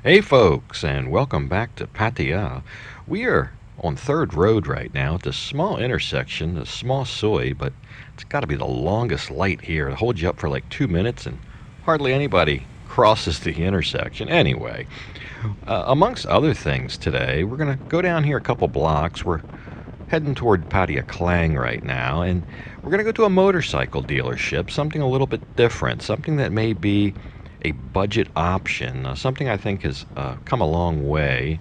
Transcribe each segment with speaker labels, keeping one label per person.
Speaker 1: Hey folks, and welcome back to Pattaya. We are on 3rd Road right now at this small intersection, a small soi, but it's got to be the longest light here. It holds you up for like 2 minutes and hardly anybody crosses the intersection. Anyway, amongst other things today, we're going to go down here a couple blocks. We're heading toward Pattaya Klang right now, and we're going to go to a motorcycle dealership, something a little bit different, something that may be a budget option, something I think has come a long way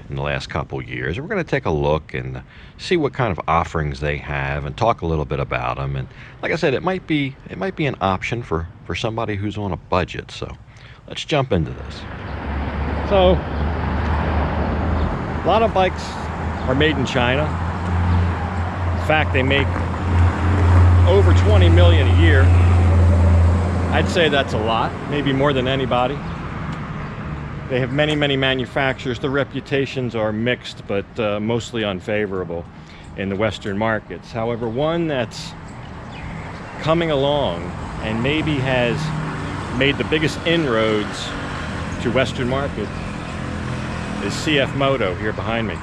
Speaker 1: in the last couple years. We're going to take a look and see what kind of offerings they have and talk a little bit about them. And like I said, it might be an option for somebody who's on a budget. So let's jump into this. So a lot of bikes are made in China. In fact, they make over 20 million a year. I'd say that's a lot, maybe more than anybody. They have many manufacturers. The reputations are mixed, but mostly unfavorable in the Western markets. However, one that's coming along and maybe has made the biggest inroads to Western markets is CF Moto here behind me.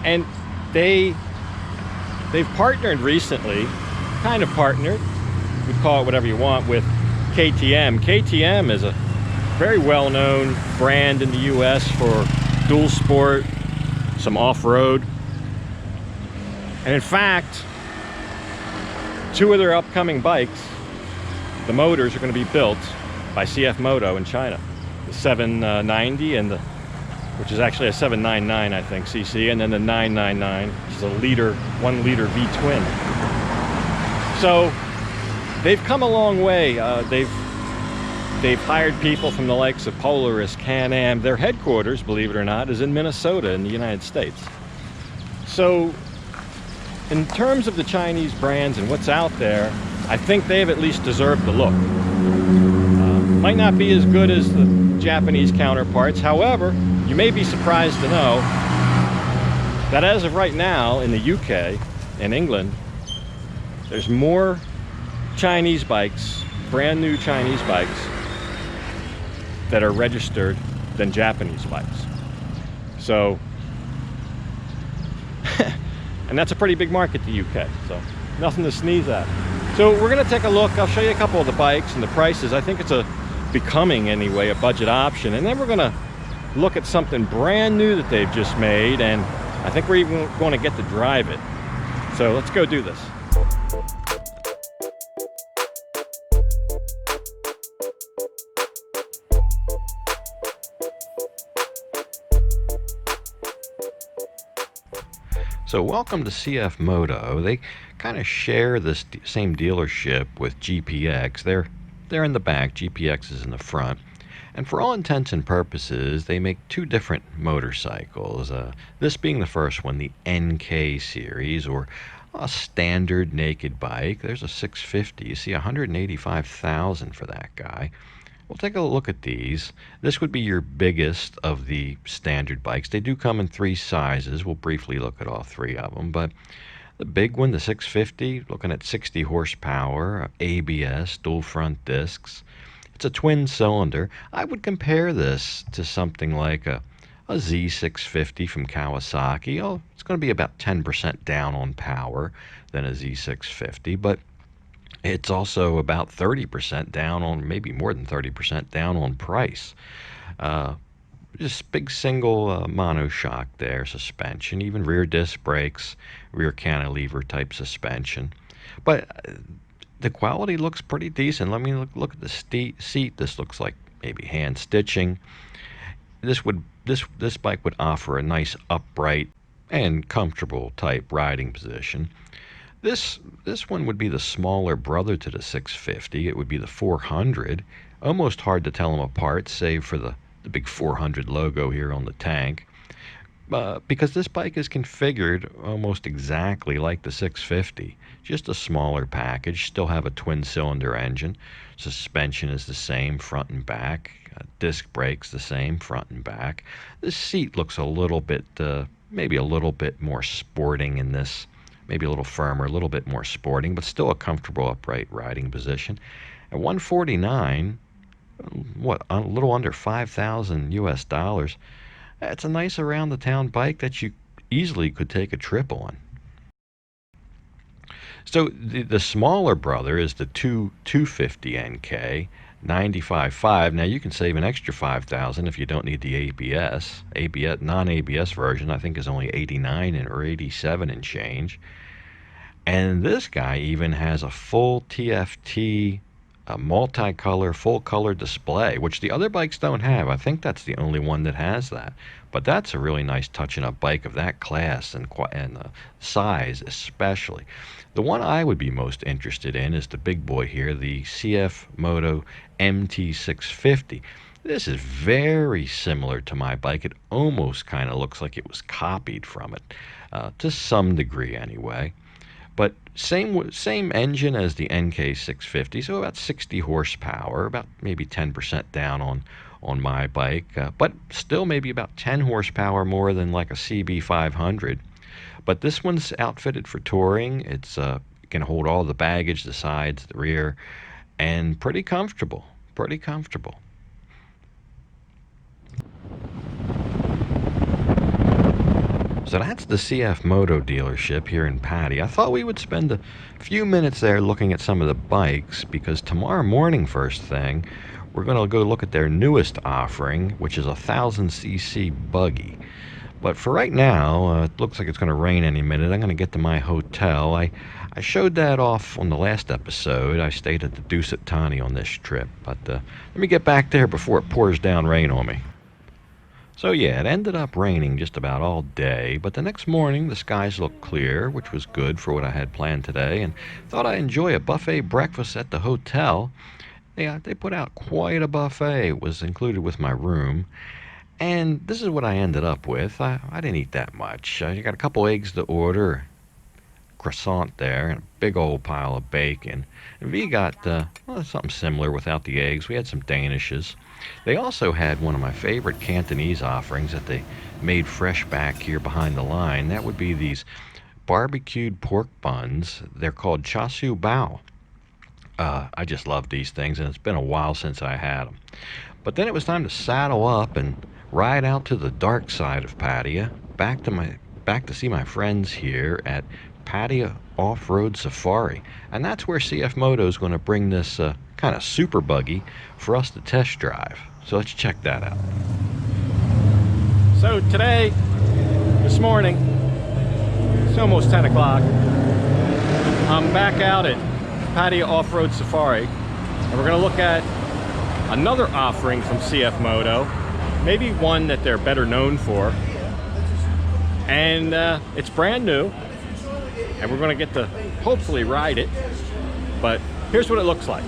Speaker 1: And they've partnered recently, kind of partnered, you call it whatever you want, with KTM. KTM is a very well-known brand in the US for dual sport, some off-road. And in fact, 2 of their upcoming bikes, the motors are going to be built by CF Moto in China. The 790 and which is actually a 799, I think, cc, and then the 999, which is a 1 liter V-twin. So they've come a long way. They've hired people from the likes of Polaris, Can-Am. Their headquarters, believe it or not, is in Minnesota in the United States. So in terms of the Chinese brands and what's out there, I think they've at least deserved the look. Might not be as good as the Japanese counterparts. However, you may be surprised to know that as of right now in the UK and England, there's more Chinese bikes, brand new Chinese bikes, that are registered than Japanese bikes. So, and that's a pretty big market, the UK, so nothing to sneeze at. So we're gonna take a look. I'll show you a couple of the bikes and the prices. I think it's becoming anyway, a budget option. And then we're gonna look at something brand new that they've just made, and I think we're even going to get to drive it. So let's go do this. So welcome to CF Moto. They kind of share this same dealership with GPX. They're in the back, GPX is in the front. And for all intents and purposes, they make 2 different motorcycles. This being the first one, the NK series, or a standard naked bike. There's a 650. You see $185,000 for that guy. We'll take a look at these. This would be your biggest of the standard bikes. They do come in 3 sizes. We'll briefly look at all 3 of them. But the big one, the 650, looking at 60 horsepower, ABS, dual front discs. It's a twin cylinder. I would compare this to something like a Z650 from Kawasaki. Oh, it's going to be about 10% down on power than a Z650, but it's also about 30% down on, maybe more than 30% down on price. Just big single monoshock there, suspension, even rear disc brakes, rear cantilever type suspension. But the quality looks pretty decent. Let me look at the seat. This looks like maybe hand stitching. This bike would offer a nice upright and comfortable type riding position. This one would be the smaller brother to the 650. It would be the 400. Almost hard to tell them apart, save for the big 400 logo here on the tank. Because this bike is configured almost exactly like the 650. Just a smaller package, still have a twin cylinder engine. Suspension is the same front and back. Disc brakes the same front and back. This seat looks a little bit, maybe a little bit more sporting in this. Maybe a little firmer, a little bit more sporting, but still a comfortable upright riding position. At $149, what, a little under 5,000 US dollars. It's a nice around the town bike that you easily could take a trip on. So the smaller brother is the 250 NK 95.5. Now you can save an extra 5,000 if you don't need the ABS. Non-ABS version I think is only 89 or 87 and change. And this guy even has a full TFT, a multicolor, full color display, which the other bikes don't have. I think that's the only one that has that. But that's a really nice touching up bike of that class and size especially. The one I would be most interested in is the big boy here, the CF Moto MT650. This is very similar to my bike. It almost kind of looks like it was copied from it, to some degree anyway. But same engine as the NK650, so about 60 horsepower, about maybe 10% down on my bike, but still maybe about 10 horsepower more than like a CB500. But this one's outfitted for touring. It's can hold all the baggage, the sides, the rear, and pretty comfortable. Pretty comfortable. So that's the CF Moto dealership here in Patty. I thought we would spend a few minutes there looking at some of the bikes, because tomorrow morning, first thing, we're going to go look at their newest offering, which is a 1000cc buggy. But for right now, it looks like it's going to rain any minute. I'm going to get to my hotel. I showed that off on the last episode. I stayed at the Deuce at Tani on this trip. But let me get back there before it pours down rain on me. So yeah, it ended up raining just about all day, but the next morning the skies looked clear, which was good for what I had planned today, and thought I'd enjoy a buffet breakfast at the hotel. Yeah, they put out quite a buffet. It was included with my room, and this is what I ended up with. I didn't eat that much. I got a couple eggs to order, croissant there, and a big old pile of bacon. And V got something similar without the eggs. We had some Danishes. They also had one of my favorite Cantonese offerings that they made fresh back here behind the line. That would be these barbecued pork buns. They're called char siu bao. I just love these things, and it's been a while since I had them. But then it was time to saddle up and ride out to the dark side of Pattaya, back to see my friends here at Pattaya Off-Road Safari. And that's where CF Moto is going to bring this kind of super buggy for us to test drive. So let's check that out.
Speaker 2: So this morning, it's almost 10 o'clock. I'm back out at Pattaya Off-Road Safari, and we're going to look at another offering from CF Moto, maybe one that they're better known for. And it's brand new, and we're going to get to hopefully ride it, but here's what it looks like.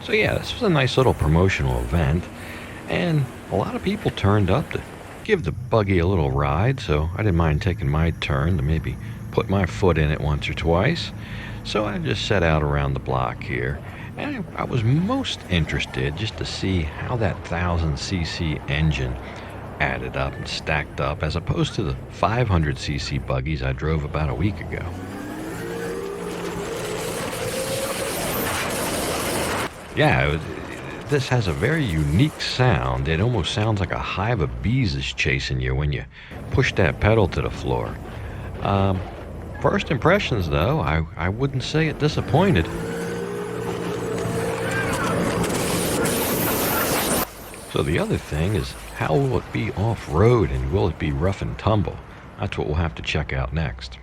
Speaker 1: So yeah, this was a nice little promotional event, and a lot of people turned up to give the buggy a little ride, so I didn't mind taking my turn to maybe put my foot in it once or twice. So I just set out around the block here, and I was most interested just to see how that 1000cc engine added up and stacked up as opposed to the 500cc buggies I drove about a week ago. Yeah, this has a very unique sound. It almost sounds like a hive of bees is chasing you when you push that pedal to the floor. First impressions, though, I wouldn't say it disappointed. So the other thing is, how will it be off-road, and will it be rough and tumble? That's what we'll have to check out next.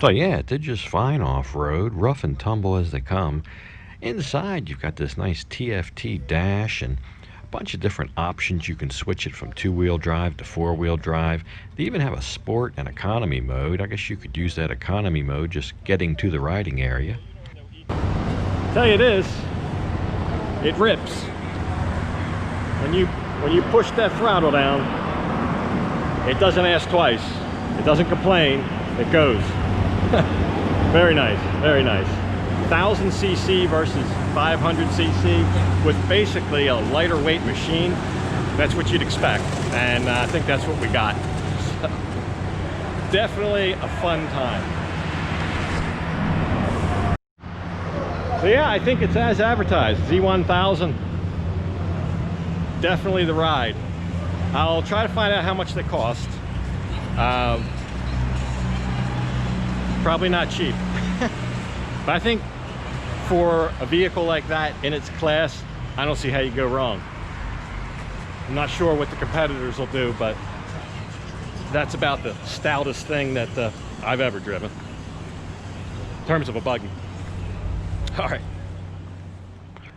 Speaker 1: So yeah, it did just fine off-road, rough and tumble as they come. Inside, you've got this nice TFT dash and a bunch of different options. You can switch it from two-wheel drive to four-wheel drive. They even have a sport and economy mode. I guess you could use that economy mode just getting to the riding area.
Speaker 2: Tell you this, it rips. When you push that throttle down, it doesn't ask twice. It doesn't complain. It goes. Very nice, very nice. 1000 cc versus 500 cc with basically a lighter weight machine. That's what you'd expect, and I think that's what we got. Definitely a fun time. So yeah, I think it's as advertised. Z1000, definitely the ride. I'll try to find out how much they cost. Probably not cheap. But I think for a vehicle like that in its class, I don't see how you go wrong. I'm not sure what the competitors will do, but that's about the stoutest thing that I've ever driven in terms of a buggy. All right.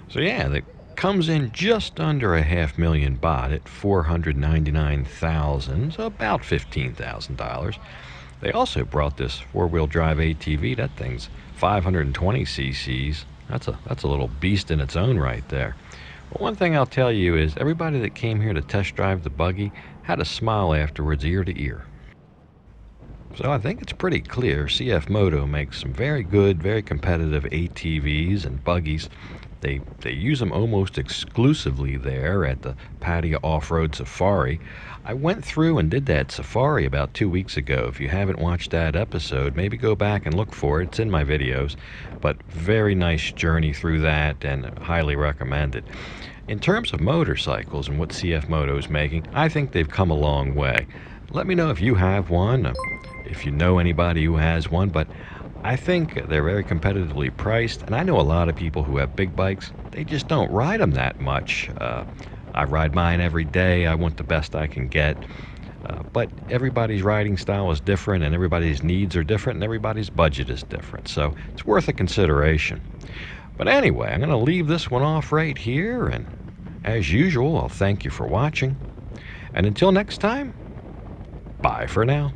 Speaker 1: So yeah, that comes in just under $500,000 baht at 499,000, so about $15,000. They also brought this four-wheel drive ATV. That thing's 520 cc's. That's a little beast in its own right there. But one thing I'll tell you is everybody that came here to test drive the buggy had a smile afterwards, ear to ear. So I think it's pretty clear CF Moto makes some very good, very competitive ATVs and buggies. They use them almost exclusively there at the Patio Off-Road Safari. I went through and did that safari about 2 weeks ago. If you haven't watched that episode, maybe go back and look for it. It's in my videos. But very nice journey through that, and highly recommend it. In terms of motorcycles and what CF Moto is making, I think they've come a long way. Let me know if you have one, if you know anybody who has one, but I think they're very competitively priced, and I know a lot of people who have big bikes. They just don't ride them that much. I ride mine every day. I want the best I can get. But everybody's riding style is different, and everybody's needs are different, and everybody's budget is different. So it's worth a consideration. But anyway, I'm going to leave this one off right here, and as usual, I'll thank you for watching. And until next time, bye for now.